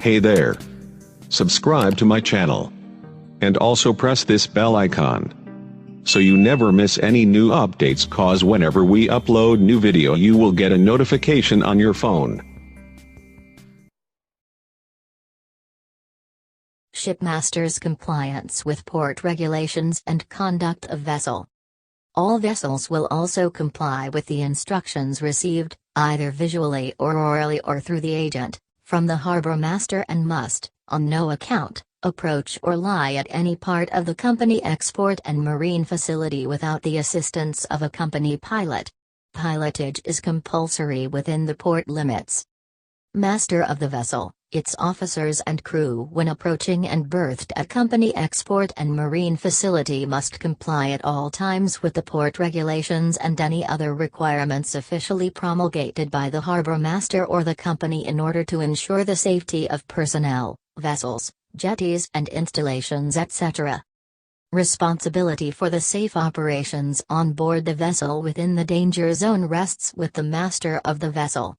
Hey there. Subscribe to my channel. And also press this bell icon, so you never miss any new updates, cause whenever we upload new video you will get a notification on your phone. Shipmaster's compliance with port regulations and conduct of vessel. All vessels will also comply with the instructions received, either visually or orally or through the agent, from the harbor master, and must, on no account, approach or lie at any part of the company export and marine facility without the assistance of a company pilot. Pilotage is compulsory within the port limits. Master of the vessel, its officers and crew when approaching and berthed at company export and marine facility must comply at all times with the port regulations and any other requirements officially promulgated by the harbor master or the company in order to ensure the safety of personnel, vessels, jetties and installations, etc. Responsibility for the safe operations on board the vessel within the danger zone rests with the master of the vessel.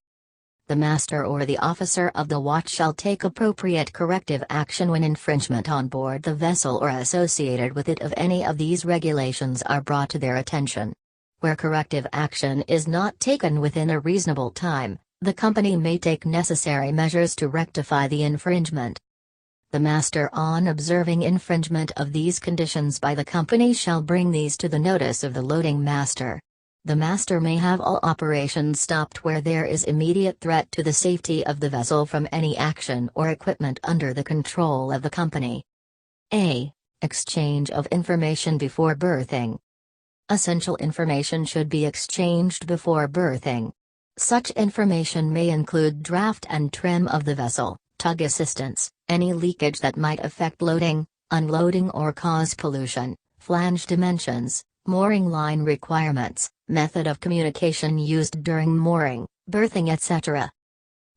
The master or the officer of the watch shall take appropriate corrective action when infringement on board the vessel or associated with it of any of these regulations are brought to their attention. Where corrective action is not taken within a reasonable time, the company may take necessary measures to rectify the infringement. The master, on observing infringement of these conditions by the company, shall bring these to the notice of the loading master. The master may have all operations stopped where there is immediate threat to the safety of the vessel from any action or equipment under the control of the company. A. Exchange of information before berthing. Essential information should be exchanged before berthing. Such information may include draft and trim of the vessel, tug assistance, any leakage that might affect loading, unloading or cause pollution, flange dimensions, mooring line requirements, method of communication used during mooring, berthing, etc.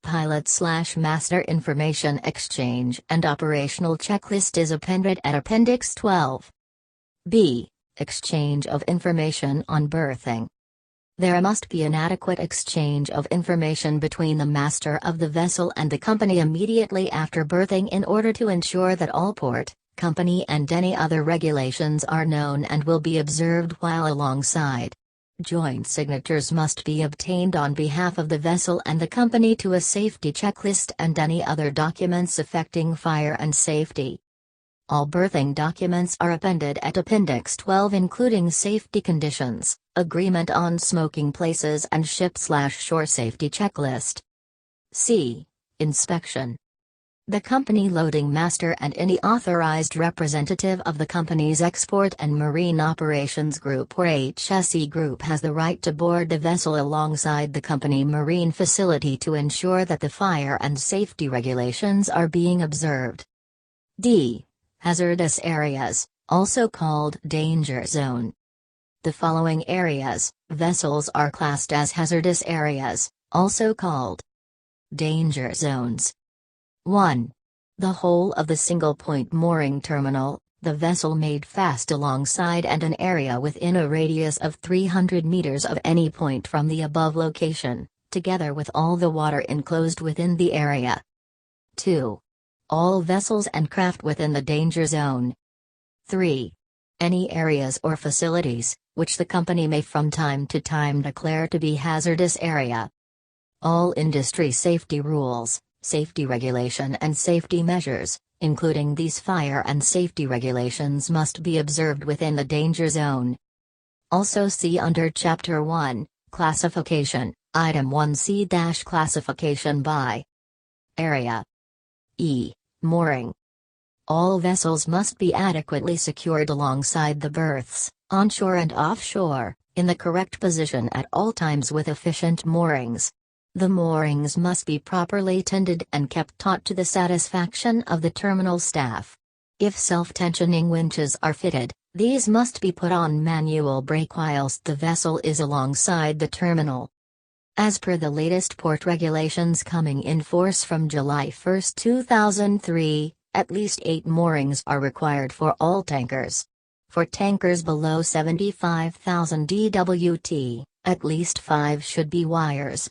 Pilot/master information exchange and operational checklist is appended at Appendix 12. B. Exchange of information on berthing. There must be an adequate exchange of information between the master of the vessel and the company immediately after berthing in order to ensure that all port, company and any other regulations are known and will be observed while alongside. Joint signatures must be obtained on behalf of the vessel and the company to a safety checklist and any other documents affecting fire and safety. All berthing documents are appended at Appendix 12, including safety conditions, agreement on smoking places and ship/shore safety checklist. C. Inspection. The company loading master and any authorized representative of the company's Export and Marine Operations Group or HSE Group has the right to board the vessel alongside the company marine facility to ensure that the fire and safety regulations are being observed. D. Hazardous areas, also called danger zone. The following areas, vessels are classed as hazardous areas, also called danger zones. 1. The whole of the single-point mooring terminal, the vessel made fast alongside and an area within a radius of 300 meters of any point from the above location, together with all the water enclosed within the area. 2. All vessels and craft within the danger zone. 3. Any areas or facilities, which the company may from time to time declare to be hazardous area. All industry safety rules, safety regulation and safety measures, including these fire and safety regulations, must be observed within the danger zone. Also see under Chapter 1, Classification, Item 1C- Classification by Area. E. Mooring. All vessels must be adequately secured alongside the berths, onshore and offshore, in the correct position at all times with efficient moorings. The moorings must be properly tended and kept taut to the satisfaction of the terminal staff. If self-tensioning winches are fitted, these must be put on manual brake whilst the vessel is alongside the terminal. As per the latest port regulations coming in force from July 1, 2003, at least 8 moorings are required for all tankers. For tankers below 75,000 dwt, at least 5 should be wires.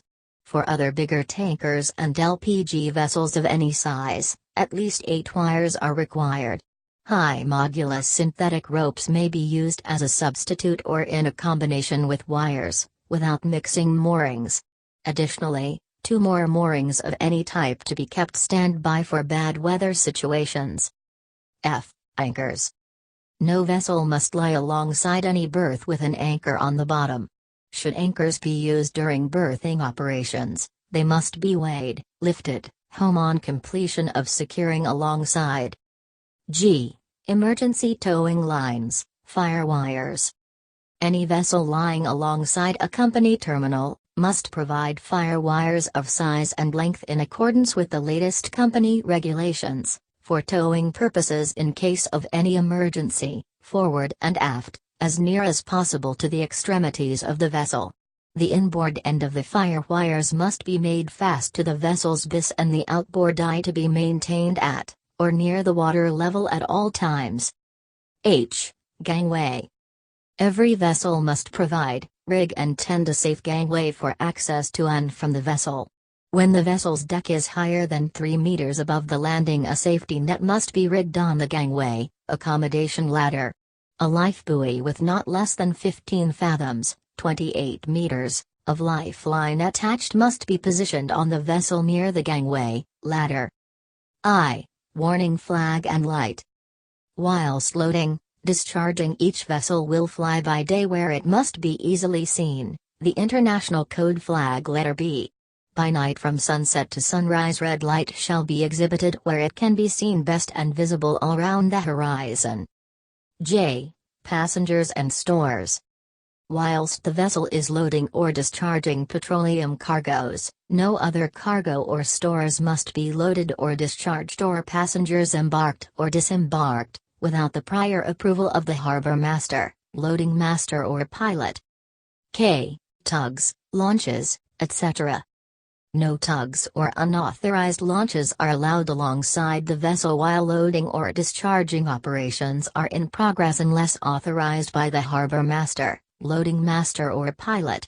For other bigger tankers and LPG vessels of any size, at least 8 wires are required. High modulus synthetic ropes may be used as a substitute or in a combination with wires, without mixing moorings. Additionally, 2 more moorings of any type to be kept standby for bad weather situations. F. Anchors. No vessel must lie alongside any berth with an anchor on the bottom. Should anchors be used during berthing operations, they must be weighed, lifted, home on completion of securing alongside. G. Emergency towing lines, fire wires. Any vessel lying alongside a company terminal must provide fire wires of size and length in accordance with the latest company regulations, for towing purposes in case of any emergency, forward and aft, as near as possible to the extremities of the vessel. The inboard end of the fire wires must be made fast to the vessel's biss and the outboard eye to be maintained at, or near the water level at all times. H. Gangway. Every vessel must provide, rig and tend a safe gangway for access to and from the vessel. When the vessel's deck is higher than 3 meters above the landing, a safety net must be rigged on the gangway, accommodation ladder. A life buoy with not less than 15 fathoms, 28 meters, of lifeline attached must be positioned on the vessel near the gangway, ladder. I. Warning flag and light. Whilst loading, discharging, each vessel will fly by day where it must be easily seen, the International Code flag letter B. By night from sunset to sunrise, red light shall be exhibited where it can be seen best and visible all round the horizon. J. Passengers and stores. Whilst the vessel is loading or discharging petroleum cargoes, no other cargo or stores must be loaded or discharged, or passengers embarked or disembarked, without the prior approval of the harbor master, loading master or pilot. K. Tugs, launches, etc. No tugs or unauthorized launches are allowed alongside the vessel while loading or discharging operations are in progress unless authorized by the harbor master, loading master or pilot.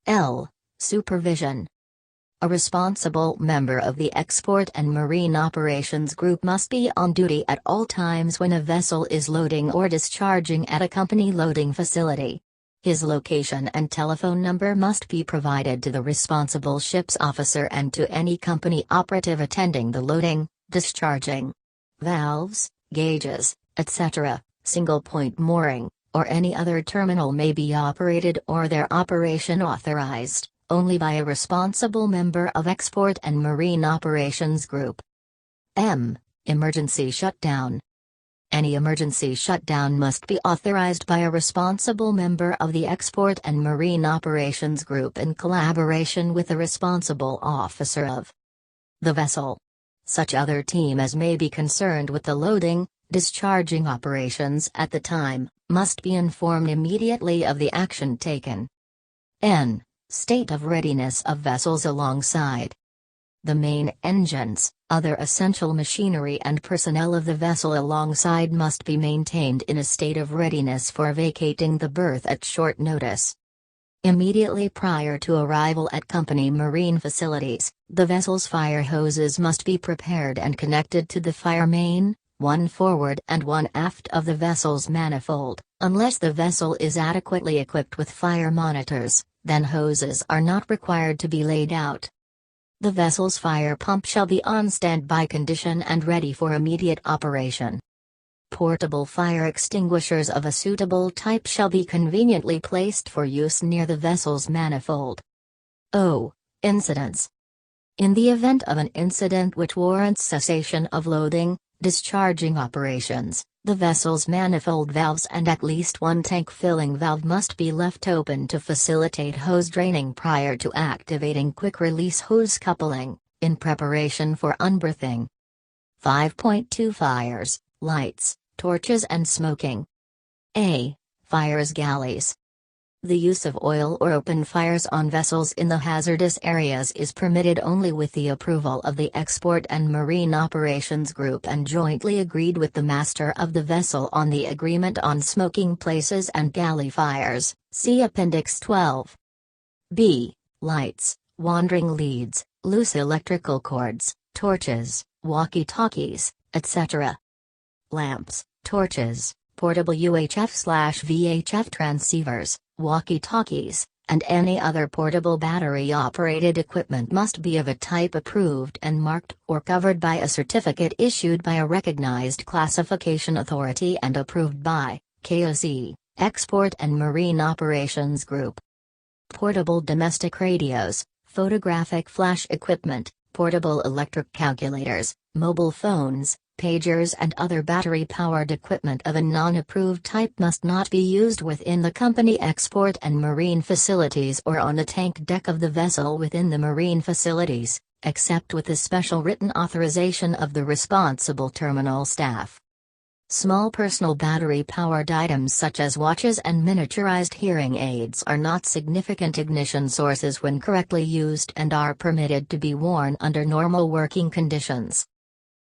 L. Supervision. A responsible member of the Export and Marine Operations Group must be on duty at all times when a vessel is loading or discharging at a company loading facility. His location and telephone number must be provided to the responsible ship's officer and to any company operative attending the loading, discharging. Valves, gauges, etc., single-point mooring, or any other terminal may be operated or their operation authorized only by a responsible member of Export and Marine Operations Group. M. Emergency shutdown. Any emergency shutdown must be authorized by a responsible member of the Export and Marine Operations Group in collaboration with the responsible officer of the vessel. Such other team as may be concerned with the loading, discharging operations at the time, must be informed immediately of the action taken. N. State of readiness of vessels alongside. The main engines, other essential machinery and personnel of the vessel alongside must be maintained in a state of readiness for vacating the berth at short notice. Immediately prior to arrival at company marine facilities, the vessel's fire hoses must be prepared and connected to the fire main, one forward and one aft of the vessel's manifold. Unless the vessel is adequately equipped with fire monitors, then hoses are not required to be laid out. The vessel's fire pump shall be on standby condition and ready for immediate operation. Portable fire extinguishers of a suitable type shall be conveniently placed for use near the vessel's manifold. O. Incidents. In the event of an incident which warrants cessation of loading, discharging operations, the vessel's manifold valves and at least one tank filling valve must be left open to facilitate hose draining prior to activating quick-release hose coupling, in preparation for unberthing. 5.2 Fires, lights, torches and smoking. A. Fires galleys. The use of oil or open fires on vessels in the hazardous areas is permitted only with the approval of the Export and Marine Operations Group and jointly agreed with the master of the vessel on the Agreement on Smoking Places and Galley Fires, see Appendix 12. B. Lights, wandering leads, loose electrical cords, torches, walkie-talkies, etc. Lamps, torches, portable UHF/VHF transceivers, walkie-talkies, and any other portable battery-operated equipment must be of a type approved and marked or covered by a certificate issued by a recognized classification authority and approved by kOC, Export and Marine Operations Group. Portable domestic radios, photographic flash equipment, portable electric calculators, mobile phones, pagers and other battery-powered equipment of a non-approved type must not be used within the company export and marine facilities or on the tank deck of the vessel within the marine facilities, except with the special written authorization of the responsible terminal staff. Small personal battery-powered items such as watches and miniaturized hearing aids are not significant ignition sources when correctly used and are permitted to be worn under normal working conditions.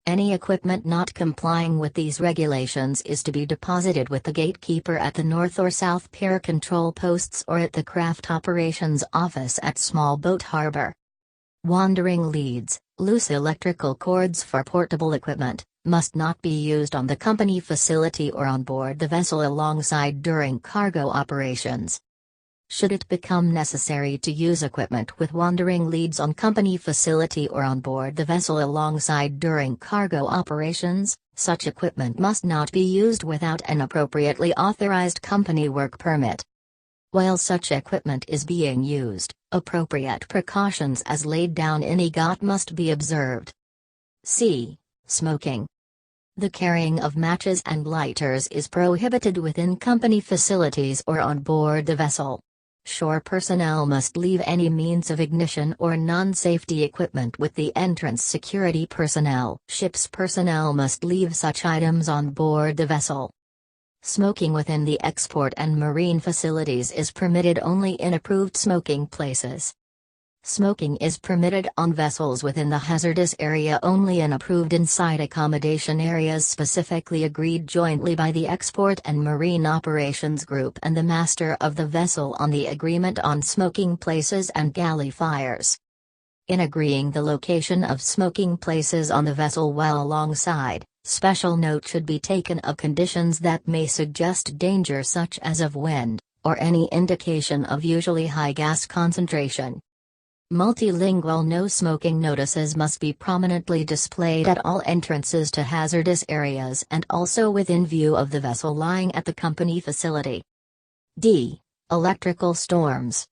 Any equipment not complying with these regulations is to be deposited with the gatekeeper at the north or south pier control posts or at the craft operations office at Small Boat Harbor. Wandering leads, loose electrical cords for portable equipment, must not be used on the company facility or on board the vessel alongside during cargo operations. Should it become necessary to use equipment with wandering leads on company facility or on board the vessel alongside during cargo operations, such equipment must not be used without an appropriately authorized company work permit. While such equipment is being used, appropriate precautions as laid down in EGOT must be observed. C. Smoking. The carrying of matches and lighters is prohibited within company facilities or on board the vessel. Shore personnel must leave any means of ignition or non-safety equipment with the entrance security personnel. Ship's personnel must leave such items on board the vessel. Smoking within the export and marine facilities is permitted only in approved smoking places. Smoking is permitted on vessels within the hazardous area only in approved inside accommodation areas specifically agreed jointly by the Export and Marine Operations Group and the master of the vessel on the agreement on smoking places and galley fires. In agreeing the location of smoking places on the vessel while alongside, special note should be taken of conditions that may suggest danger such as of wind, or any indication of usually high gas concentration. Multilingual no smoking notices must be prominently displayed at all entrances to hazardous areas and also within view of the vessel lying at the company facility. D. Electrical storms.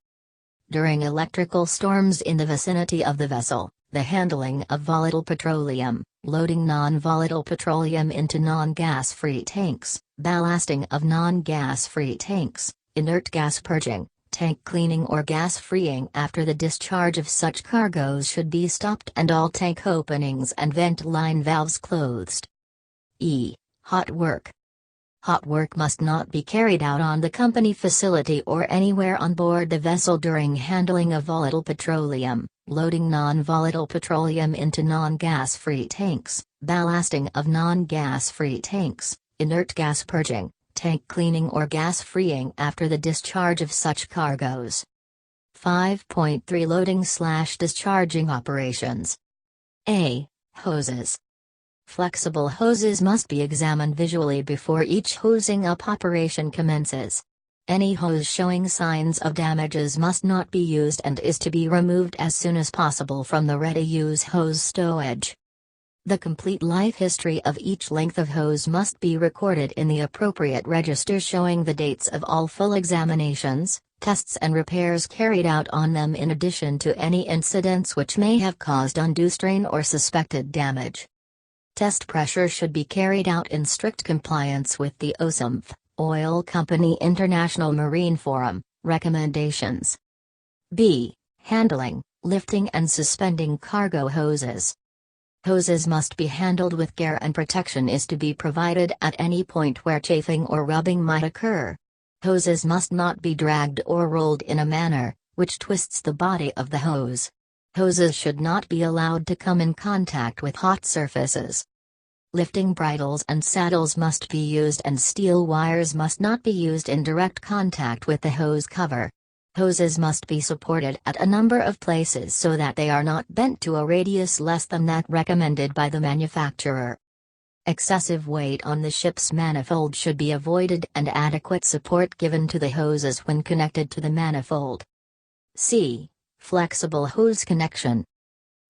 During electrical storms in the vicinity of the vessel, the handling of volatile petroleum, loading non-volatile petroleum into non-gas-free tanks, ballasting of non-gas-free tanks, inert gas purging, tank cleaning or gas freeing after the discharge of such cargoes should be stopped and all tank openings and vent line valves closed. E. Hot work. Hot work must not be carried out on the company facility or anywhere on board the vessel during handling of volatile petroleum, loading non-volatile petroleum into non-gas-free tanks, ballasting of non-gas-free tanks, inert gas purging, tank cleaning or gas freeing after the discharge of such cargoes. 5.3 Loading/discharging operations. A. Hoses. Flexible hoses must be examined visually before each hosing up operation commences. Any hose showing signs of damages must not be used and is to be removed as soon as possible from the ready-use hose stowage. The complete life history of each length of hose must be recorded in the appropriate register showing the dates of all full examinations, tests and repairs carried out on them in addition to any incidents which may have caused undue strain or suspected damage. Test pressure should be carried out in strict compliance with the OSMF, Oil Company International Marine Forum, recommendations. B. Handling, lifting and suspending cargo hoses. Hoses must be handled with care and protection is to be provided at any point where chafing or rubbing might occur. Hoses must not be dragged or rolled in a manner which twists the body of the hose. Hoses should not be allowed to come in contact with hot surfaces. Lifting bridles and saddles must be used and steel wires must not be used in direct contact with the hose cover. Hoses must be supported at a number of places so that they are not bent to a radius less than that recommended by the manufacturer. Excessive weight on the ship's manifold should be avoided and adequate support given to the hoses when connected to the manifold. C. Flexible hose connection.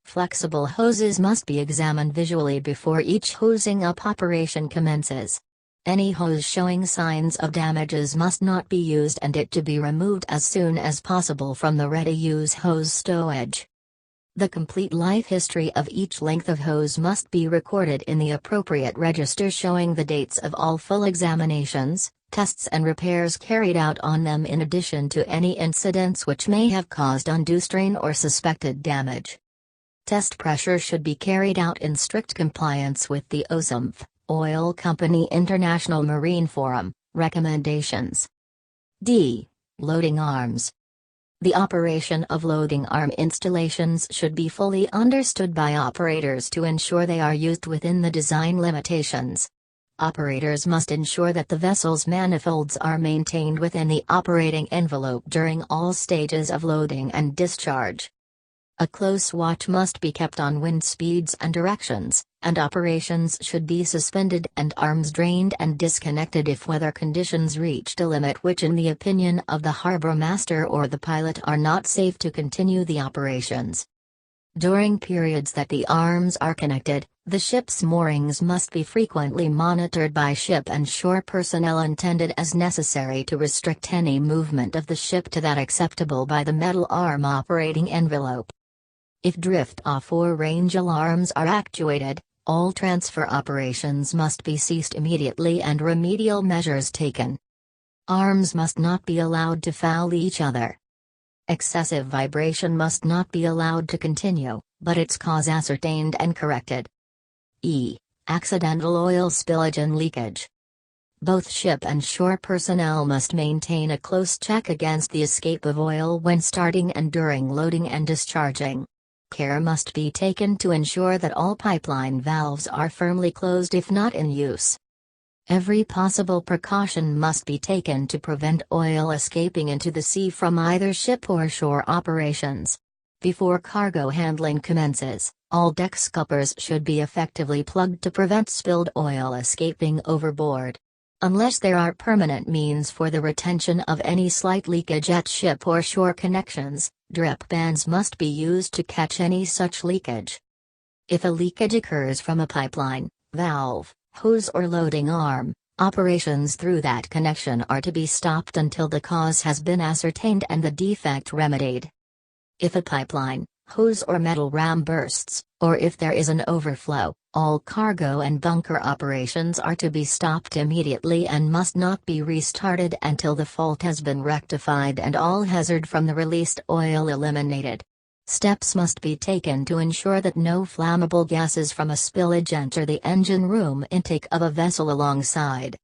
Flexible hoses must be examined visually before each hosing up operation commences. Any hose showing signs of damages must not be used and it to be removed as soon as possible from the ready-use hose stowage. The complete life history of each length of hose must be recorded in the appropriate register showing the dates of all full examinations, tests and repairs carried out on them in addition to any incidents which may have caused undue strain or suspected damage. Test pressure should be carried out in strict compliance with the OSMF, Oil Company International Marine Forum, recommendations. D. Loading arms. The operation of loading arm installations should be fully understood by operators to ensure they are used within the design limitations. Operators must ensure that the vessel's manifolds are maintained within the operating envelope during all stages of loading and discharge. A close watch must be kept on wind speeds and directions, and operations should be suspended and arms drained and disconnected if weather conditions reached a limit which in the opinion of the harbor master or the pilot are not safe to continue the operations. During periods that the arms are connected, the ship's moorings must be frequently monitored by ship and shore personnel intended as necessary to restrict any movement of the ship to that acceptable by the metal arm operating envelope. If drift-off or range alarms are actuated, all transfer operations must be ceased immediately and remedial measures taken. Arms must not be allowed to foul each other. Excessive vibration must not be allowed to continue, but its cause ascertained and corrected. E. Accidental oil spillage and leakage. Both ship and shore personnel must maintain a close check against the escape of oil when starting and during loading and discharging. Care must be taken to ensure that all pipeline valves are firmly closed if not in use. Every possible precaution must be taken to prevent oil escaping into the sea from either ship or shore operations. Before cargo handling commences, all deck scuppers should be effectively plugged to prevent spilled oil escaping overboard. Unless there are permanent means for the retention of any slight leakage at ship or shore connections, drip bands must be used to catch any such leakage. If a leakage occurs from a pipeline, valve, hose or loading arm, operations through that connection are to be stopped until the cause has been ascertained and the defect remedied. If a pipeline, hose or metal ram bursts, or if there is an overflow, all cargo and bunker operations are to be stopped immediately and must not be restarted until the fault has been rectified and all hazard from the released oil eliminated. Steps must be taken to ensure that no flammable gases from a spillage enter the engine room intake of a vessel alongside.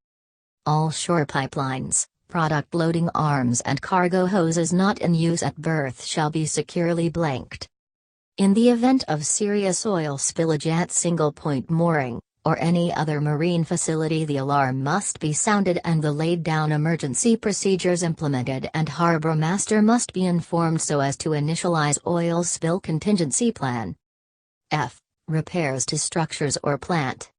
All shore pipelines, product loading arms and cargo hoses not in use at berth shall be securely blanked. In the event of serious oil spillage at single-point mooring, or any other marine facility, the alarm must be sounded and the laid-down emergency procedures implemented, and harbor master must be informed so as to initialize oil spill contingency plan. F. Repairs to structures or plant.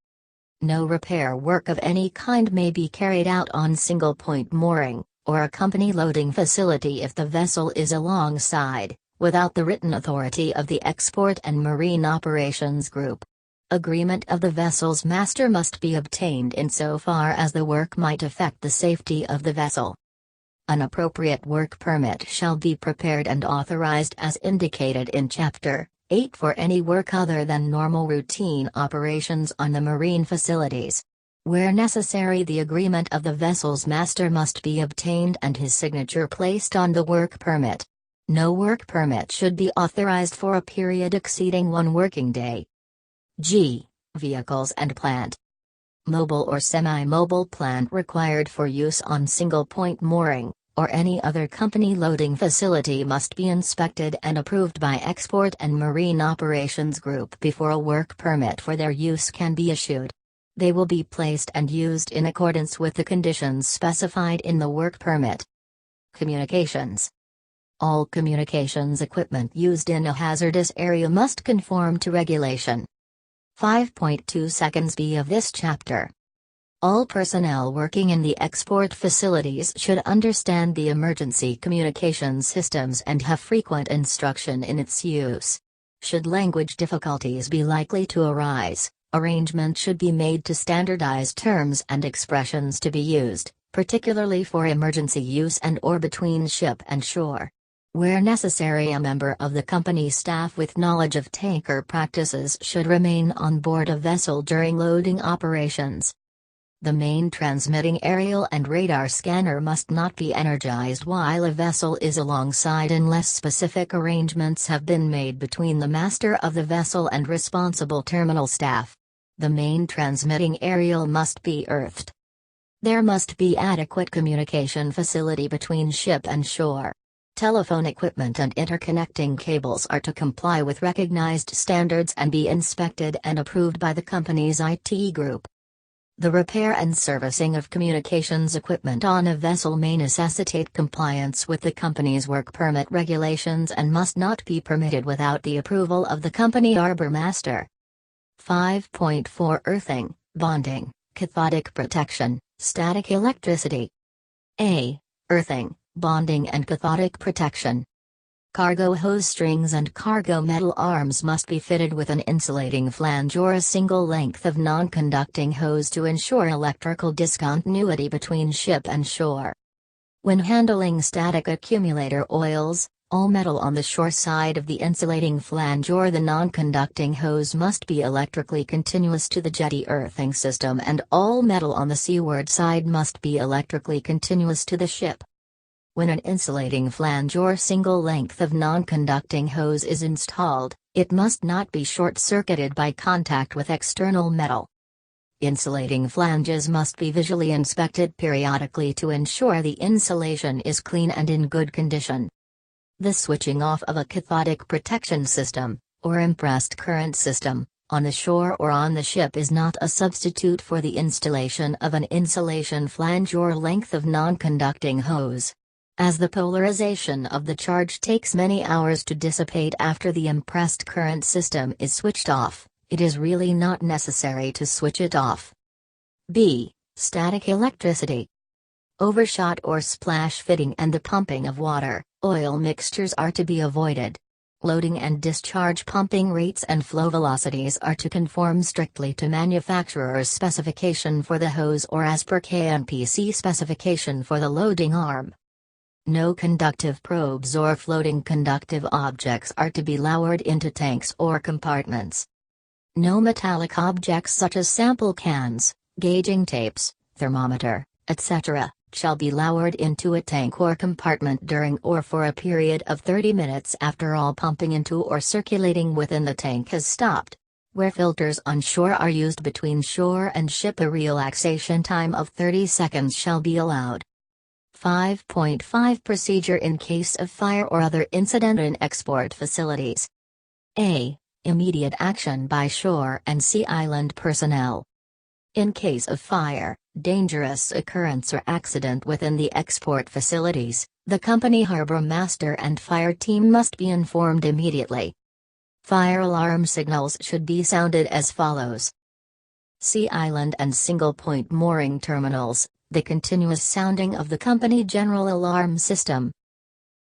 No repair work of any kind may be carried out on single-point mooring, or a company loading facility if the vessel is alongside, without the written authority of the Export and Marine Operations Group. Agreement of the vessel's master must be obtained insofar as the work might affect the safety of the vessel. An appropriate work permit shall be prepared and authorized as indicated in Chapter 8 for any work other than normal routine operations on the marine facilities. Where necessary, the agreement of the vessel's master must be obtained and his signature placed on the work permit. No work permit should be authorized for a period exceeding 1 working day. G. Vehicles and plant. Mobile or semi-mobile plant required for use on single-point mooring, or any other company loading facility must be inspected and approved by Export and Marine Operations Group before a work permit for their use can be issued. They will be placed and used in accordance with the conditions specified in the work permit. Communications. All communications equipment used in a hazardous area must conform to regulation. 5.2 seconds B of this chapter. All personnel working in the export facilities should understand the emergency communication systems and have frequent instruction in its use. Should language difficulties be likely to arise, arrangement should be made to standardize terms and expressions to be used, particularly for emergency use and/or between ship and shore. Where necessary, a member of the company staff with knowledge of tanker practices should remain on board a vessel during loading operations. The main transmitting aerial and radar scanner must not be energized while a vessel is alongside unless specific arrangements have been made between the master of the vessel and responsible terminal staff. The main transmitting aerial must be earthed. There must be adequate communication facility between ship and shore. Telephone equipment and interconnecting cables are to comply with recognized standards and be inspected and approved by the company's IT group. The repair and servicing of communications equipment on a vessel may necessitate compliance with the company's work permit regulations and must not be permitted without the approval of the company harbor master. 5.4 Earthing, bonding, cathodic protection, static electricity. A. Earthing, bonding and cathodic protection. Cargo hose strings and cargo metal arms must be fitted with an insulating flange or a single length of non-conducting hose to ensure electrical discontinuity between ship and shore. When handling static accumulator oils, all metal on the shore side of the insulating flange or the non-conducting hose must be electrically continuous to the jetty earthing system, and all metal on the seaward side must be electrically continuous to the ship. When an insulating flange or single length of non-conducting hose is installed, it must not be short-circuited by contact with external metal. Insulating flanges must be visually inspected periodically to ensure the insulation is clean and in good condition. The switching off of a cathodic protection system, or impressed current system, on the shore or on the ship is not a substitute for the installation of an insulation flange or length of non-conducting hose. As the polarization of the charge takes many hours to dissipate after the impressed current system is switched off, it is really not necessary to switch it off. B. Static electricity. Overshot or splash fitting and the pumping of water, oil mixtures are to be avoided. Loading and discharge pumping rates and flow velocities are to conform strictly to manufacturer's specification for the hose or as per KNPC specification for the loading arm. No conductive probes or floating conductive objects are to be lowered into tanks or compartments. No metallic objects such as sample cans, gauging tapes, thermometer, etc., shall be lowered into a tank or compartment during or for a period of 30 minutes after all pumping into or circulating within the tank has stopped. Where filters on shore are used between shore and ship, a relaxation time of 30 seconds shall be allowed. 5.5 Procedure in case of fire or other incident in export facilities. A. Immediate action by shore and sea island personnel. In case of fire, dangerous occurrence or accident within the export facilities, the company harbor master and fire team must be informed immediately. Fire alarm signals should be sounded as follows. Sea island and single point mooring terminals, the continuous sounding of the company general alarm system.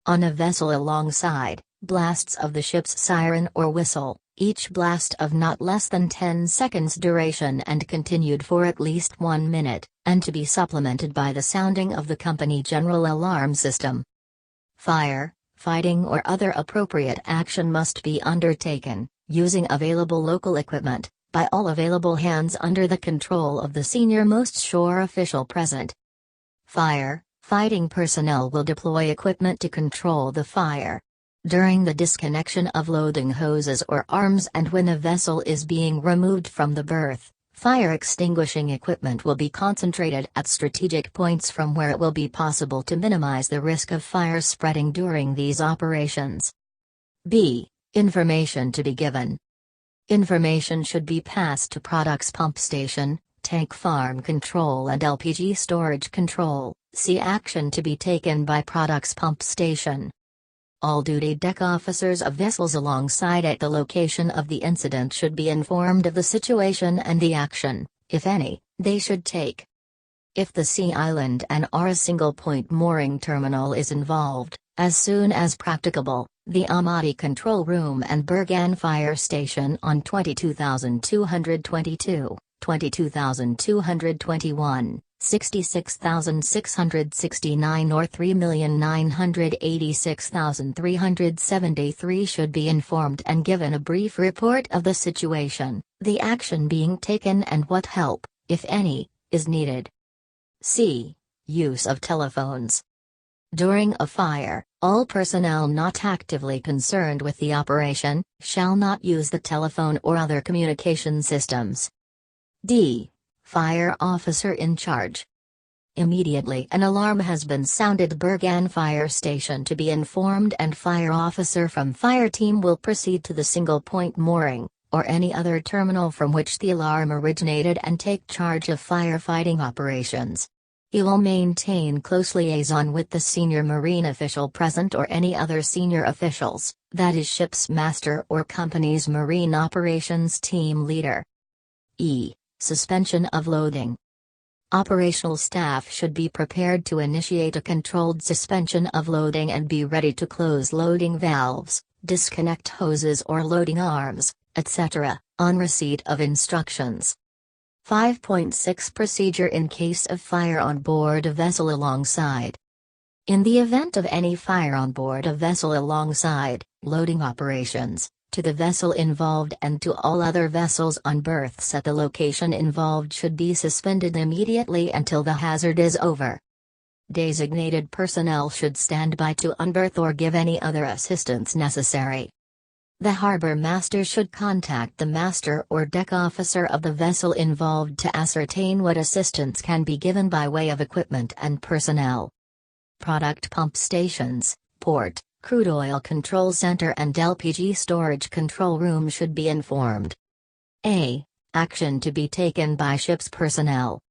On a vessel alongside, blasts of the ship's siren or whistle, each blast of not less than 10 seconds duration and continued for at least 1 minute, and to be supplemented by the sounding of the company general alarm system. Fire, fighting or other appropriate action must be undertaken, using available local equipment, by all available hands under the control of the senior-most shore official present. Fire, fighting personnel will deploy equipment to control the fire. During the disconnection of loading hoses or arms and when a vessel is being removed from the berth, fire extinguishing equipment will be concentrated at strategic points from where it will be possible to minimize the risk of fire spreading during these operations. B. Information to be given. Information should be passed to products pump station, tank farm control and LPG storage control. See action to be taken by products pump station. All duty deck officers of vessels alongside at the location of the incident should be informed of the situation and the action, if any, they should take. If the sea island and/or a single-point mooring terminal is involved, as soon as practicable, the Amati Control Room and Bergan Fire Station on 22,222, 22,221, 66,669 or 3,986,373 should be informed and given a brief report of the situation, the action being taken and what help, if any, is needed. C. Use of telephones. During a fire, all personnel not actively concerned with the operation shall not use the telephone or other communication systems. D. Fire officer in charge. Immediately an alarm has been sounded, Bergan Fire Station to be informed, and fire officer from fire team will proceed to the single point mooring, or any other terminal from which the alarm originated, and take charge of firefighting operations. He will maintain close liaison with the senior marine official present or any other senior officials, that is ship's master or company's marine operations team leader. E. Suspension of loading. Operational staff should be prepared to initiate a controlled suspension of loading and be ready to close loading valves, disconnect hoses or loading arms, etc., on receipt of instructions. 5.6 Procedure in case of fire on board a vessel alongside. In the event of any fire on board a vessel alongside, loading operations, to the vessel involved and to all other vessels on berths at the location involved should be suspended immediately until the hazard is over. Designated personnel should stand by to unberth or give any other assistance necessary. The harbor master should contact the master or deck officer of the vessel involved to ascertain what assistance can be given by way of equipment and personnel. Product pump stations, port, crude oil control center and LPG storage control room should be informed. A. Action to be taken by ship's personnel.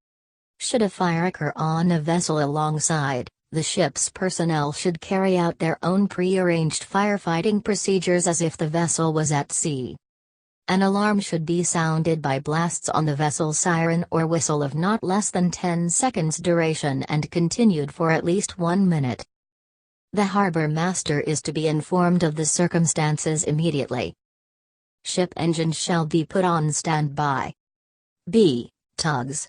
Should a fire occur on a vessel alongside, the ship's personnel should carry out their own pre-arranged firefighting procedures as if the vessel was at sea. An alarm should be sounded by blasts on the vessel siren or whistle of not less than 10 seconds duration and continued for at least 1 minute. The harbor master is to be informed of the circumstances immediately. Ship engines shall be put on standby. B. Tugs.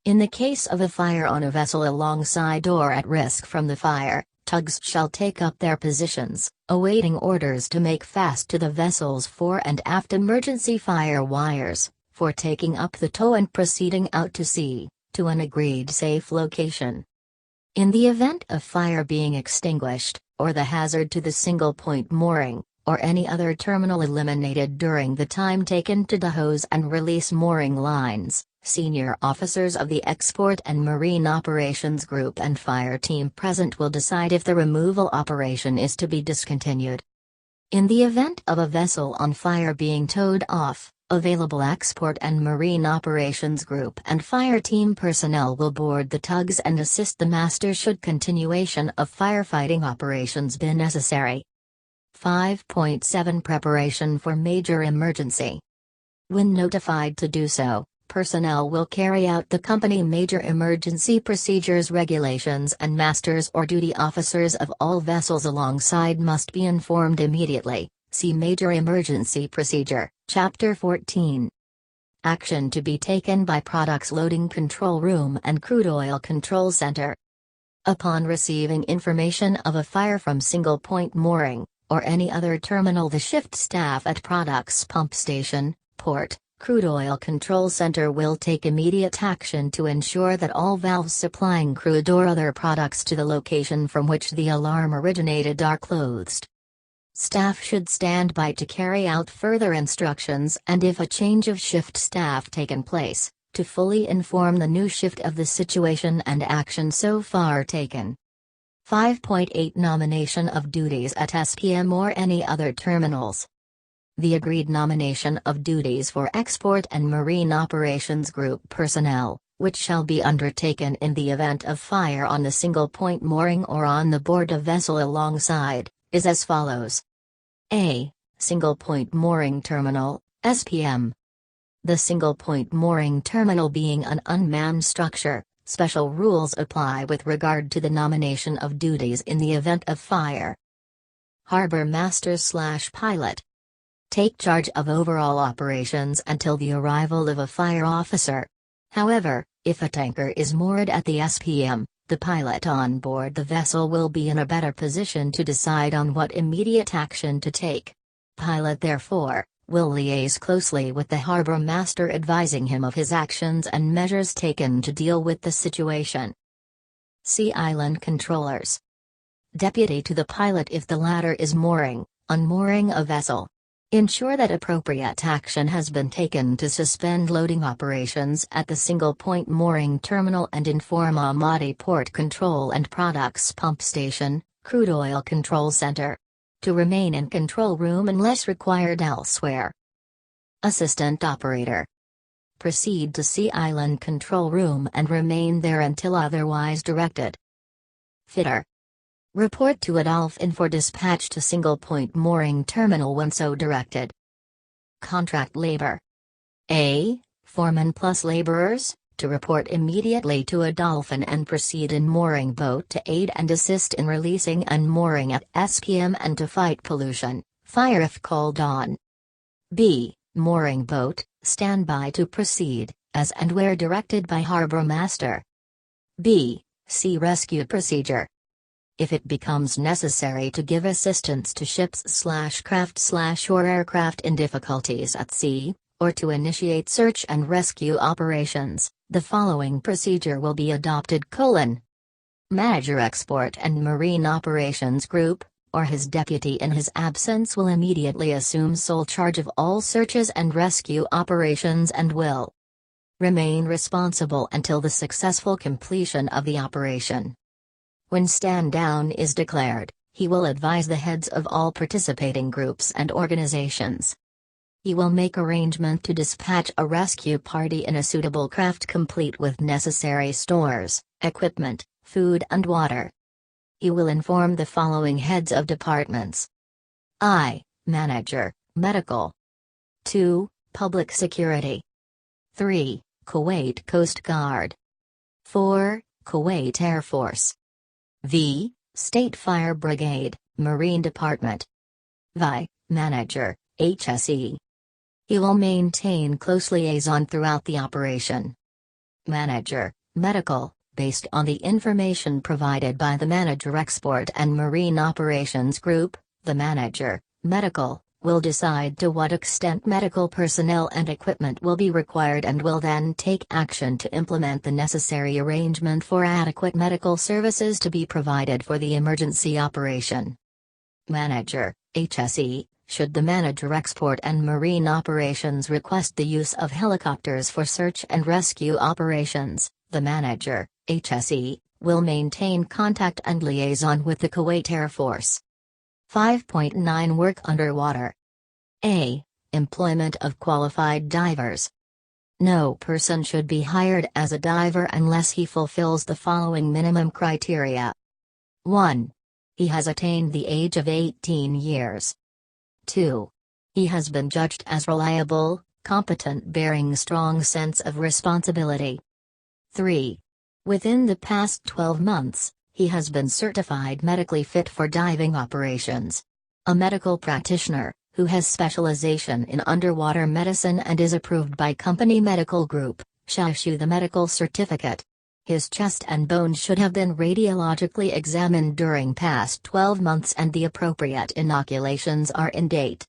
In the case of a fire on a vessel alongside or at risk from the fire, tugs shall take up their positions, awaiting orders to make fast to the vessel's fore and aft emergency fire wires, for taking up the tow and proceeding out to sea, to an agreed safe location. In the event of fire being extinguished, or the hazard to the single point mooring, or any other terminal eliminated during the time taken to dehose and release mooring lines, senior officers of the Export and Marine Operations Group and fire team present will decide if the removal operation is to be discontinued. In the event of a vessel on fire being towed off, available Export and Marine Operations Group and fire team personnel will board the tugs and assist the master should continuation of firefighting operations be necessary. 5.7 Preparation for major emergency. When notified to do so, personnel will carry out the company major emergency procedures regulations, and masters or duty officers of all vessels alongside must be informed immediately. See Major Emergency Procedure, Chapter 14. Action to be taken by Products Loading Control Room and Crude Oil Control Center. Upon receiving information of a fire from single point mooring, or any other terminal, the shift staff at Products Pump Station, Port, Crude Oil Control Center will take immediate action to ensure that all valves supplying crude or other products to the location from which the alarm originated are closed. Staff should stand by to carry out further instructions, and if a change of shift staff taken place, to fully inform the new shift of the situation and action so far taken. 5.8 Nomination of duties at SPM or any other terminals. The agreed nomination of duties for Export and Marine Operations Group personnel, which shall be undertaken in the event of fire on the single point mooring or on the board of vessel alongside, is as follows. A. Single Point Mooring Terminal, SPM. The Single Point Mooring Terminal being an unmanned structure, special rules apply with regard to the nomination of duties in the event of fire. Harbor Master/Pilot. Take charge of overall operations until the arrival of a fire officer. However, if a tanker is moored at the SPM, the pilot on board the vessel will be in a better position to decide on what immediate action to take. Pilot therefore will liaise closely with the harbor master, advising him of his actions and measures taken to deal with the situation. Sea Island Controllers. Deputy to the pilot if the latter is unmooring a vessel. Ensure that appropriate action has been taken to suspend loading operations at the Single Point Mooring Terminal and inform Amati Port Control and Products Pump Station, Crude Oil Control Center to remain in control room unless required elsewhere. Assistant Operator. Proceed to Sea Island Control Room and remain there until otherwise directed. Fitter. Report to a dolphin for dispatch to Single Point Mooring Terminal when so directed. Contract Labor. A. Foreman plus laborers, to report immediately to a dolphin and proceed in mooring boat to aid and assist in releasing and mooring at SPM and to fight pollution, fire if called on. B. Mooring boat, stand by to proceed, as and where directed by Harbor Master. B. Sea Rescue Procedure. If it becomes necessary to give assistance to ships/craft/or aircraft in difficulties at sea, or to initiate search and rescue operations, the following procedure will be adopted: Manager Export and Marine Operations Group, or his deputy in his absence will immediately assume sole charge of all searches and rescue operations and will remain responsible until the successful completion of the operation. When stand down is declared, he will advise the heads of all participating groups and organizations. He will make arrangement to dispatch a rescue party in a suitable craft complete with necessary stores, equipment, food and water. He will inform the following heads of departments. I. Manager, Medical. 2. Public Security. 3. Kuwait Coast Guard. 4. Kuwait Air Force. V. State Fire Brigade, Marine Department. Vi. Manager, HSE. He will maintain close liaison throughout the operation. Manager, Medical, based on the information provided by the Manager Export and Marine Operations Group, the Manager, Medical, will decide to what extent medical personnel and equipment will be required and will then take action to implement the necessary arrangement for adequate medical services to be provided for the emergency operation. Manager, HSE. Should the Manager Export and Marine Operations request the use of helicopters for search and rescue operations, the Manager, HSE, will maintain contact and liaison with the Kuwait Air Force. 5.9 Work underwater. A. Employment of qualified divers. No person should be hired as a diver unless he fulfills the following minimum criteria. 1. He has attained the age of 18 years. 2. He has been judged as reliable, competent, bearing strong sense of responsibility. 3. Within the past 12 months, he has been certified medically fit for diving operations. A medical practitioner, who has specialization in underwater medicine and is approved by Company Medical Group, shall issue the medical certificate. His chest and bones should have been radiologically examined during past 12 months and the appropriate inoculations are in date.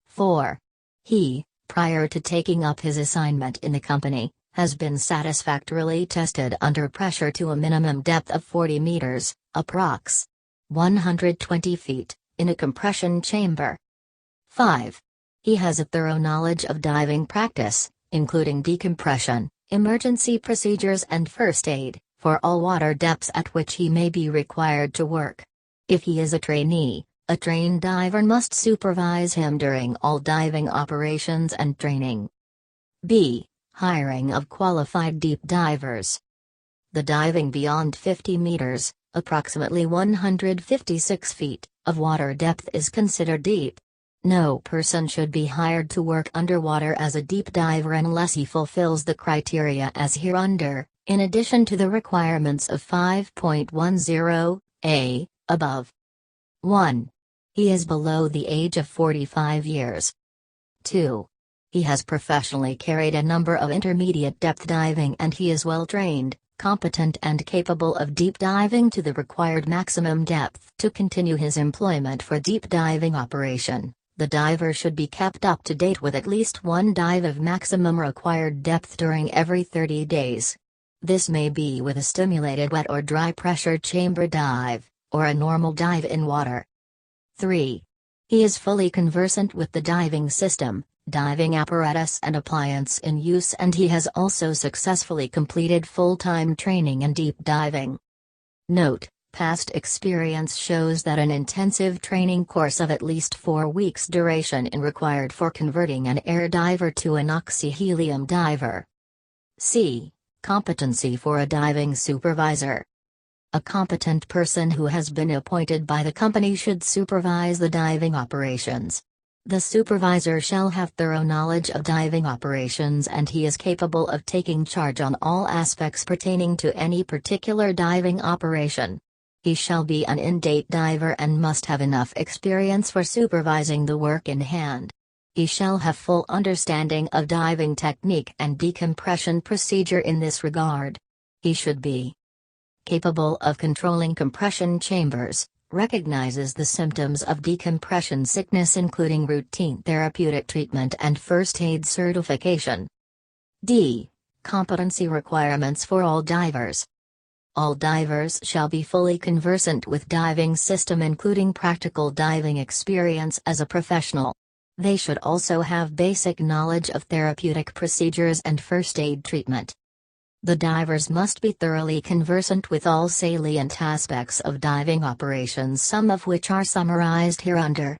4. He, prior to taking up his assignment in the company, has been satisfactorily tested under pressure to a minimum depth of 40 meters, approx. 120 feet, in a compression chamber. 5. He has a thorough knowledge of diving practice, including decompression, emergency procedures and first aid, for all water depths at which he may be required to work. If he is a trainee, a trained diver must supervise him during all diving operations and training. B. Hiring of qualified deep divers. The diving beyond 50 meters, approximately 156 feet, of water depth is considered deep. No person should be hired to work underwater as a deep diver unless he fulfills the criteria as hereunder, in addition to the requirements of 5.10a, above. 1. He is below the age of 45 years. 2. He has professionally carried a number of intermediate depth diving and he is well trained, competent and capable of deep diving to the required maximum depth to continue his employment for deep diving operation. The diver should be kept up to date with at least one dive of maximum required depth during every 30 days. This may be with a stimulated wet or dry pressure chamber dive, or a normal dive in water. 3. He is fully conversant with the diving system, diving apparatus and appliance in use, and he has also successfully completed full-time training in deep diving. Note: past experience shows that an intensive training course of at least 4 weeks duration is required for converting an air diver to an oxy-helium diver. C. Competency for a diving supervisor. A competent person who has been appointed by the company should supervise the diving operations. The supervisor shall have thorough knowledge of diving operations and he is capable of taking charge on all aspects pertaining to any particular diving operation. He shall be an in-date diver and must have enough experience for supervising the work in hand. He shall have full understanding of diving technique and decompression procedure in this regard. He should be capable of controlling compression chambers, recognizes the symptoms of decompression sickness including routine therapeutic treatment and first aid certification. D. Competency requirements for all divers. All divers shall be fully conversant with diving system including practical diving experience as a professional. They should also have basic knowledge of therapeutic procedures and first aid treatment. The divers must be thoroughly conversant with all salient aspects of diving operations, some of which are summarized hereunder.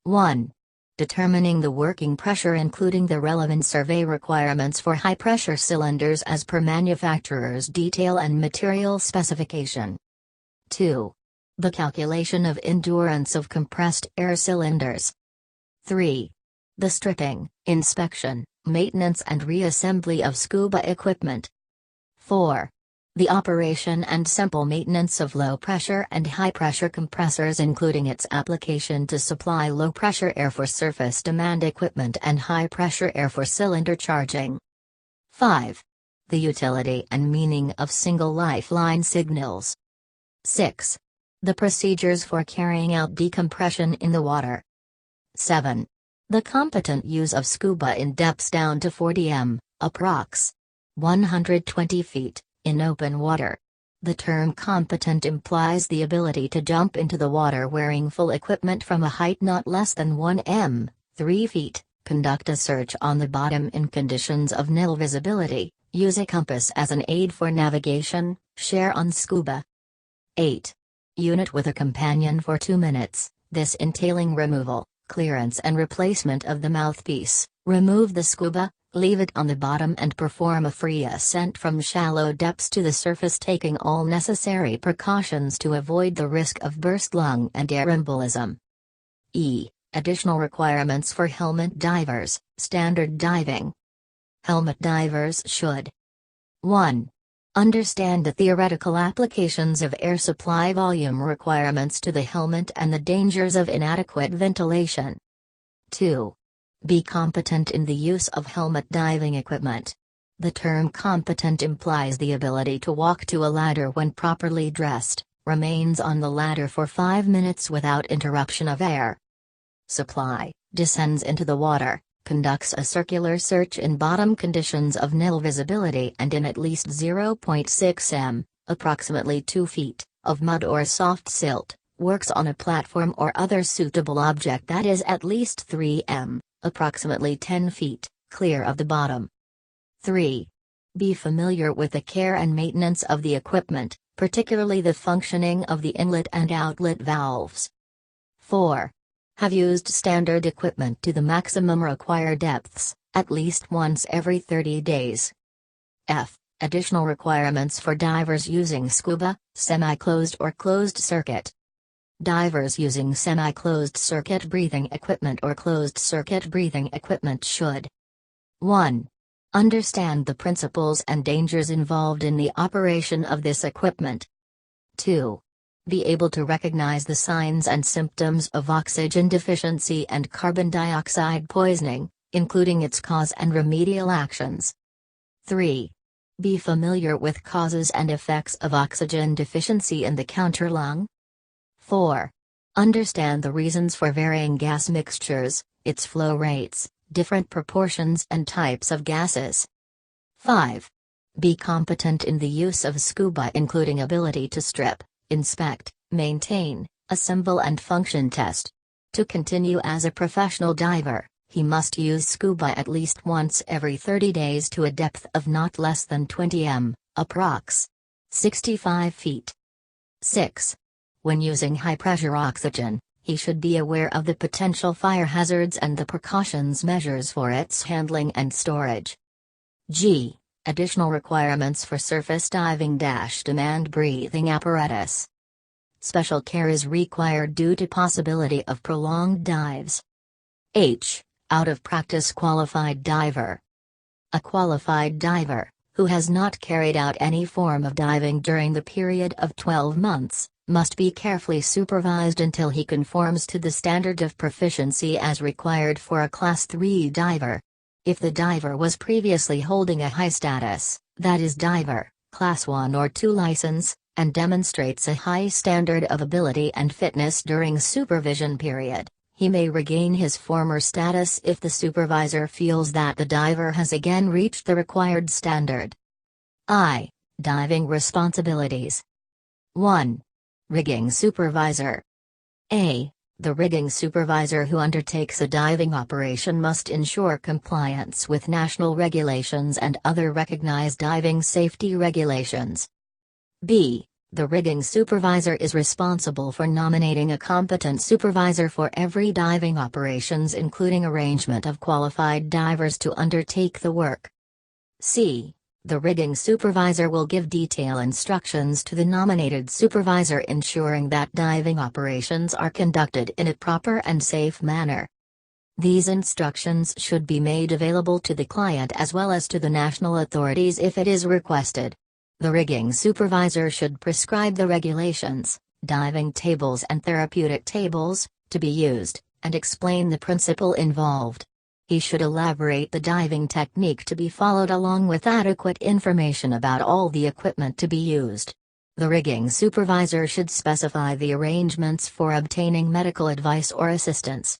1. Determining the working pressure including the relevant survey requirements for high-pressure cylinders as per manufacturer's detail and material specification. 2. The calculation of endurance of compressed air cylinders. 3. The stripping, inspection, maintenance and reassembly of scuba equipment. 4. The operation and simple maintenance of low-pressure and high-pressure compressors including its application to supply low-pressure air for surface demand equipment and high-pressure air for cylinder charging. 5. The utility and meaning of single lifeline signals. 6. The procedures for carrying out decompression in the water. 7. The competent use of scuba in depths down to 40 m, approx. 120 feet, in open water. The term competent implies the ability to jump into the water wearing full equipment from a height not less than 1 m, 3 feet, conduct a search on the bottom in conditions of nil visibility, use a compass as an aid for navigation, share on scuba. 8. Unit with a companion for 2 minutes, this entailing removal, clearance and replacement of the mouthpiece, remove the scuba, leave it on the bottom and perform a free ascent from shallow depths to the surface taking all necessary precautions to avoid the risk of burst lung and air embolism. E. Additional requirements for helmet divers, standard diving. Helmet divers should 1. Understand the theoretical applications of air supply volume requirements to the helmet and the dangers of inadequate ventilation. 2. Be competent in the use of helmet diving equipment. The term competent implies the ability to walk to a ladder when properly dressed, remains on the ladder for 5 minutes without interruption of air supply, descends into the water, conducts a circular search in bottom conditions of nil visibility and in at least 0.6 m, approximately 2 feet, of mud or soft silt, works on a platform or other suitable object that is at least 3 m, approximately 10 feet, clear of the bottom. 3. Be familiar with the care and maintenance of the equipment, particularly the functioning of the inlet and outlet valves. 4. Have used standard equipment to the maximum required depths, at least once every 30 days. F. Additional requirements for divers using scuba, semi-closed or closed circuit. Divers using semi-closed circuit breathing equipment or closed circuit breathing equipment should 1. Understand the principles and dangers involved in the operation of this equipment. 2. Be able to recognize the signs and symptoms of oxygen deficiency and carbon dioxide poisoning, including its cause and remedial actions. 3. Be familiar with causes and effects of oxygen deficiency in the counterlung. 4. Understand the reasons for varying gas mixtures, its flow rates, different proportions and types of gases. 5. Be competent in the use of scuba, including ability to strip, inspect, maintain, assemble and function test. To continue as a professional diver, he must use scuba at least once every 30 days to a depth of not less than 20 m, approx. 65 feet. 6. When using high-pressure oxygen, he should be aware of the potential fire hazards and the precautions measures for its handling and storage. G. Additional requirements for surface diving - demand breathing apparatus. Special care is required due to possibility of prolonged dives. H. Out of practice qualified diver. A qualified diver, who has not carried out any form of diving during the period of 12 months, must be carefully supervised until he conforms to the standard of proficiency as required for a Class 3 diver. If the diver was previously holding a high status, that is diver, Class 1 or 2 license, and demonstrates a high standard of ability and fitness during supervision period, he may regain his former status if the supervisor feels that the diver has again reached the required standard. I. Diving responsibilities. 1. Rigging Supervisor. A. The rigging supervisor who undertakes a diving operation must ensure compliance with national regulations and other recognized diving safety regulations. B. The rigging supervisor is responsible for nominating a competent supervisor for every diving operations, including arrangement of qualified divers to undertake the work. C. The rigging supervisor will give detailed instructions to the nominated supervisor, ensuring that diving operations are conducted in a proper and safe manner. These instructions should be made available to the client as well as to the national authorities if it is requested. The rigging supervisor should prescribe the regulations, diving tables and therapeutic tables, to be used, and explain the principle involved. He should elaborate the diving technique to be followed along with adequate information about all the equipment to be used. The rigging supervisor should specify the arrangements for obtaining medical advice or assistance.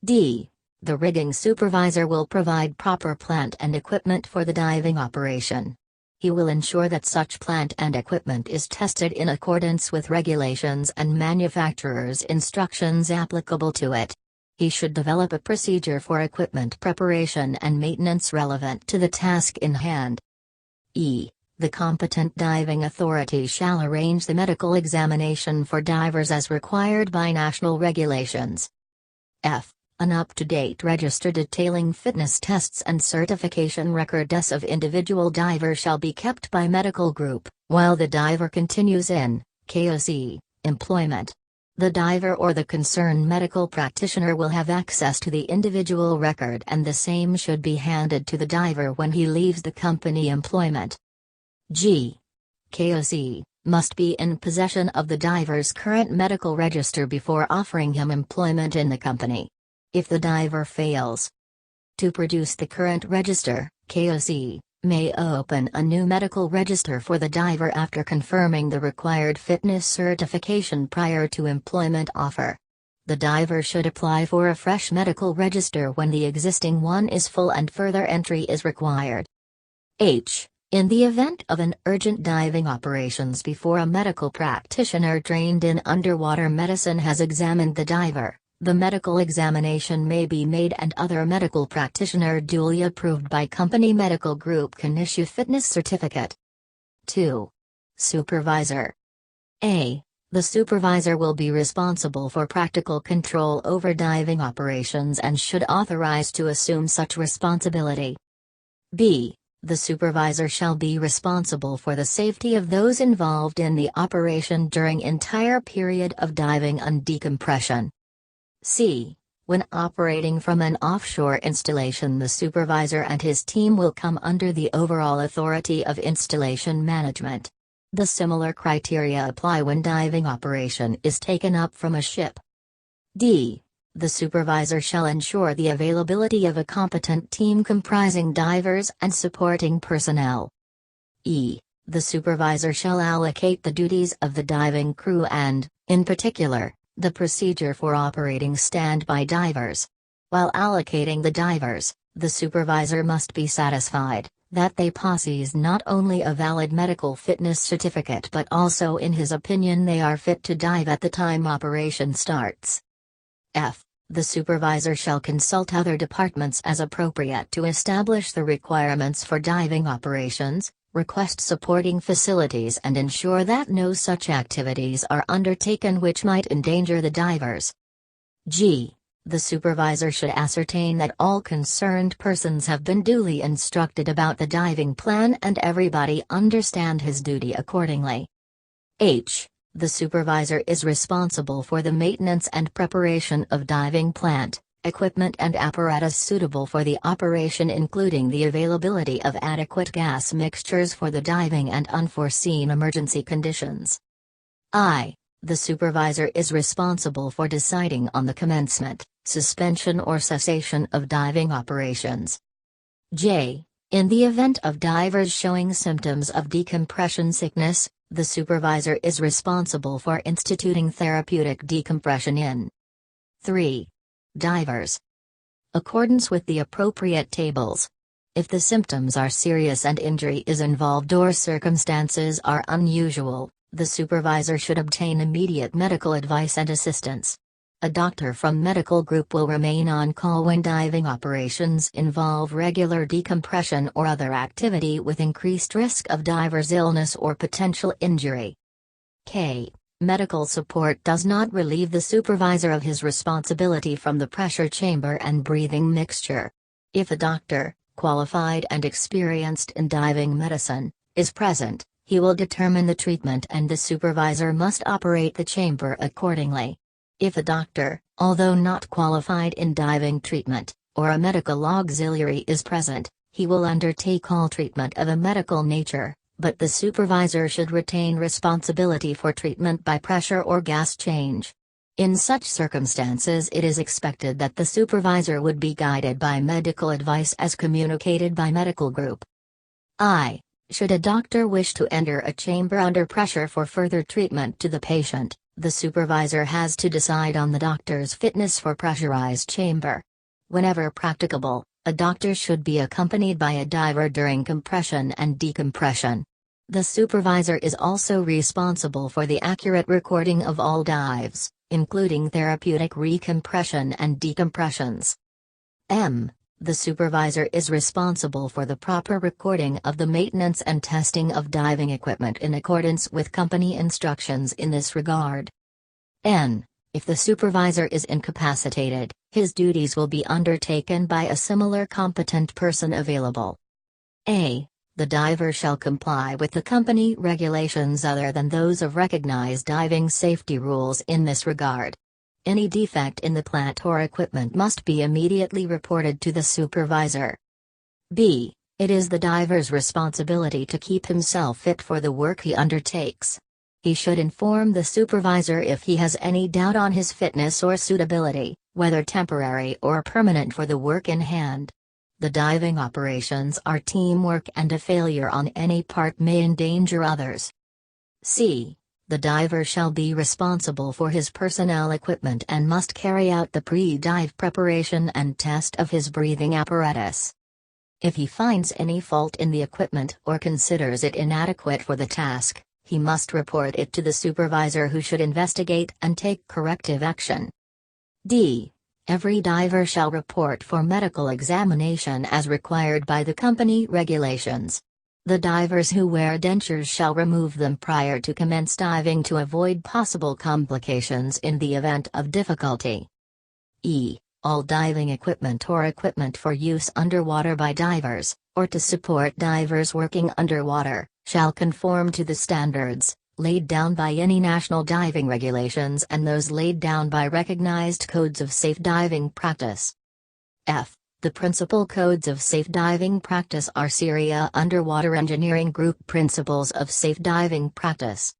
D. The rigging supervisor will provide proper plant and equipment for the diving operation. He will ensure that such plant and equipment is tested in accordance with regulations and manufacturer's instructions applicable to it. He should develop a procedure for equipment preparation and maintenance relevant to the task in hand. E. The competent diving authority shall arrange the medical examination for divers as required by national regulations. F. An up-to-date register detailing fitness tests and certification records of individual diver shall be kept by medical group, while the diver continues in kOC employment. The diver or the concerned medical practitioner will have access to the individual record, and the same should be handed to the diver when he leaves the company employment. G. kOC must be in possession of the diver's current medical register before offering him employment in the company. If the diver fails to produce the current register, kOC may open a new medical register for the diver after confirming the required fitness certification prior to employment offer. The diver should apply for a fresh medical register when the existing one is full and further entry is required. H. In the event of an urgent diving operations before a medical practitioner trained in underwater medicine has examined the diver, the medical examination may be made and other medical practitioner duly approved by company medical group can issue fitness certificate. 2. Supervisor. A. The supervisor will be responsible for practical control over diving operations and should authorize to assume such responsibility. B. The supervisor shall be responsible for the safety of those involved in the operation during entire period of diving and decompression. C. When operating from an offshore installation, the supervisor and his team will come under the overall authority of installation management. The similar criteria apply when diving operation is taken up from a ship. D. The supervisor shall ensure the availability of a competent team comprising divers and supporting personnel. E. The supervisor shall allocate the duties of the diving crew and, in particular, the procedure for operating standby divers. While allocating the divers, the supervisor must be satisfied that they possess not only a valid medical fitness certificate but also, in his opinion, they are fit to dive at the time operation starts. F. The supervisor shall consult other departments as appropriate to establish the requirements for diving operations, request supporting facilities, and ensure that no such activities are undertaken which might endanger the divers. G. The supervisor should ascertain that all concerned persons have been duly instructed about the diving plan and everybody understand his duty accordingly. H. The supervisor is responsible for the maintenance and preparation of diving plant, equipment and apparatus suitable for the operation, including the availability of adequate gas mixtures for the diving and unforeseen emergency conditions. I. The supervisor is responsible for deciding on the commencement, suspension or cessation of diving operations. J. In the event of divers showing symptoms of decompression sickness, the supervisor is responsible for instituting therapeutic decompression in 3. Divers. Accordance with the appropriate tables. If the symptoms are serious and injury is involved or circumstances are unusual, the supervisor should obtain immediate medical advice and assistance. A doctor from medical group will remain on call when diving operations involve regular decompression or other activity with increased risk of diver's illness or potential injury. K. Medical support does not relieve the supervisor of his responsibility from the pressure chamber and breathing mixture. If a doctor, qualified and experienced in diving medicine, is present, he will determine the treatment and the supervisor must operate the chamber accordingly. If a doctor, although not qualified in diving treatment, or a medical auxiliary is present, he will undertake all treatment of a medical nature, but the supervisor should retain responsibility for treatment by pressure or gas change. In such circumstances, it is expected that the supervisor would be guided by medical advice as communicated by medical group. I. Should a doctor wish to enter a chamber under pressure for further treatment to the patient, the supervisor has to decide on the doctor's fitness for pressurized chamber. Whenever practicable, a doctor should be accompanied by a diver during compression and decompression. The supervisor is also responsible for the accurate recording of all dives, including therapeutic recompression and decompressions. M. The supervisor is responsible for the proper recording of the maintenance and testing of diving equipment in accordance with company instructions in this regard. N. If the supervisor is incapacitated, his duties will be undertaken by a similar competent person available. A. The diver shall comply with the company regulations other than those of recognized diving safety rules in this regard. Any defect in the plant or equipment must be immediately reported to the supervisor. B. It is the diver's responsibility to keep himself fit for the work he undertakes. He should inform the supervisor if he has any doubt on his fitness or suitability, whether temporary or permanent, for the work in hand. The diving operations are teamwork, and a failure on any part may endanger others. C. The diver shall be responsible for his personnel equipment and must carry out the pre-dive preparation and test of his breathing apparatus. If he finds any fault in the equipment or considers it inadequate for the task, he must report it to the supervisor, who should investigate and take corrective action. D. Every diver shall report for medical examination as required by the company regulations. The divers who wear dentures shall remove them prior to commence diving to avoid possible complications in the event of difficulty. E. All diving equipment or equipment for use underwater by divers, or to support divers working underwater, shall conform to the standards laid down by any national diving regulations and those laid down by recognized codes of safe diving practice. F. The principal codes of safe diving practice are Syria Underwater Engineering Group Principles of Safe Diving Practice.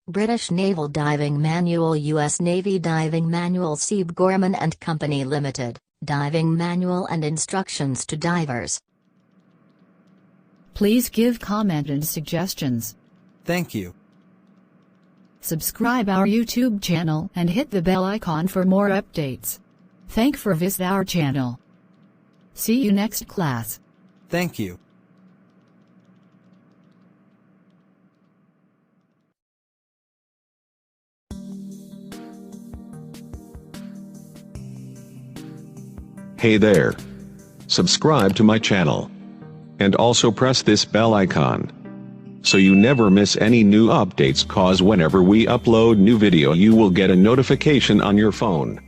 British Naval Diving Manual, U.S. Navy Diving Manual, Sieb Gorman and Company Limited, Diving Manual and Instructions to Divers. Please give comment and suggestions. Thank you. Subscribe our YouTube channel and hit the bell icon for more updates. Thank for visit our channel. See you next class. Thank you. Hey there. Subscribe to my channel. And also press this bell icon, so you never miss any new updates, cause whenever we upload new video you will get a notification on your phone.